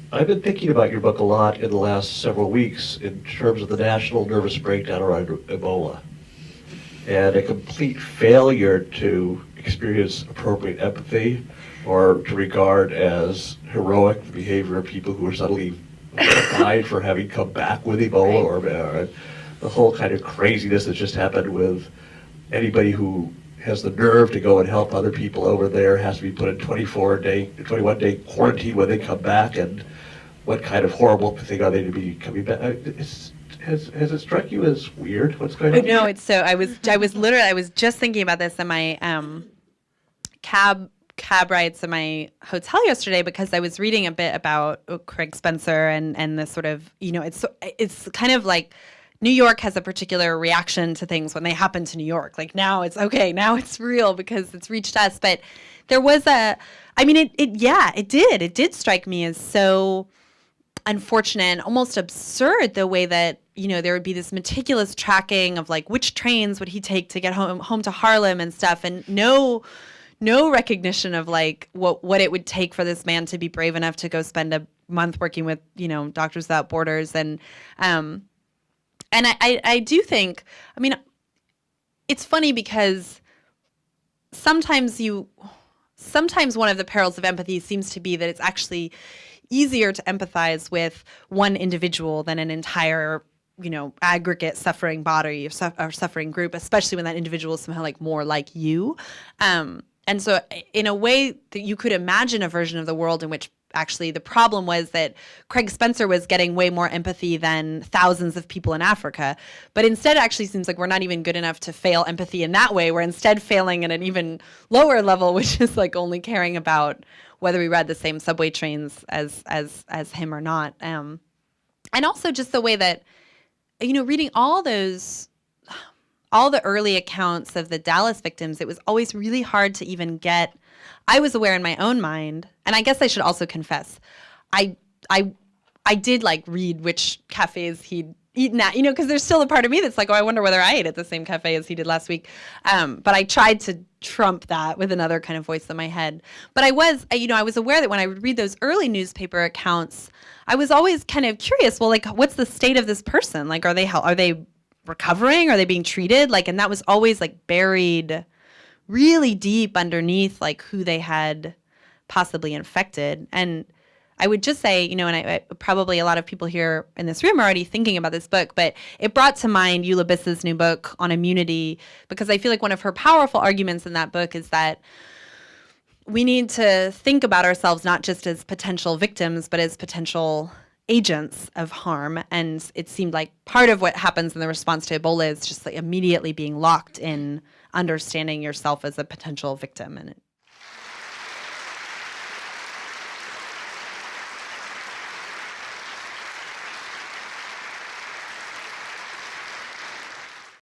I've been thinking about your book a lot in the last several weeks in terms of the national nervous breakdown around Ebola and a complete failure to experience appropriate empathy or to regard as heroic the behavior of people who are suddenly fined for having come back with Ebola, or the whole kind of craziness that's just happened with anybody who has the nerve to go and help other people over there has to be put in 21-day quarantine when they come back, and what kind of horrible thing are they to be coming back? Has it struck you as weird? What's going on? No, it's so. I was just thinking about this in my cab rides to my hotel yesterday because I was reading a bit about Craig Spencer and the sort of, it's kind of like New York has a particular reaction to things when they happen to New York. Like now it's okay, now it's real because it's reached us. But there was it did strike me as so unfortunate and almost absurd the way that, there would be this meticulous tracking of like which trains would he take to get home to Harlem and stuff, and no recognition of like what it would take for this man to be brave enough to go spend a month working with, Doctors Without Borders. And I do think, it's funny because sometimes one of the perils of empathy seems to be that it's actually easier to empathize with one individual than an entire, aggregate suffering body or suffering group, especially when that individual is somehow like more like you. And so in a way that you could imagine a version of the world in which actually the problem was that Craig Spencer was getting way more empathy than thousands of people in Africa. But instead it actually seems like we're not even good enough to fail empathy in that way. We're instead failing at an even lower level, which is like only caring about whether we ride the same subway trains as him or not. And also just the way that, reading all the early accounts of the Dallas victims, it was always really hard to even get. I was aware in my own mind, and I guess I should also confess, I did like read which cafes he'd eaten at, because there's still a part of me that's like, oh, I wonder whether I ate at the same cafe as he did last week. But I tried to trump that with another kind of voice in my head. But I was aware that when I would read those early newspaper accounts, I was always kind of curious, well, like, what's the state of this person? Like, are they recovering? Are they being treated? Like, and that was always like buried really deep underneath like who they had possibly infected. And I would just say, and I probably a lot of people here in this room are already thinking about this book, but it brought to mind Eula Biss's new book on immunity, because I feel like one of her powerful arguments in that book is that we need to think about ourselves not just as potential victims, but as potential agents of harm. And it seemed like part of what happens in the response to Ebola is just like immediately being locked in understanding yourself as a potential victim. And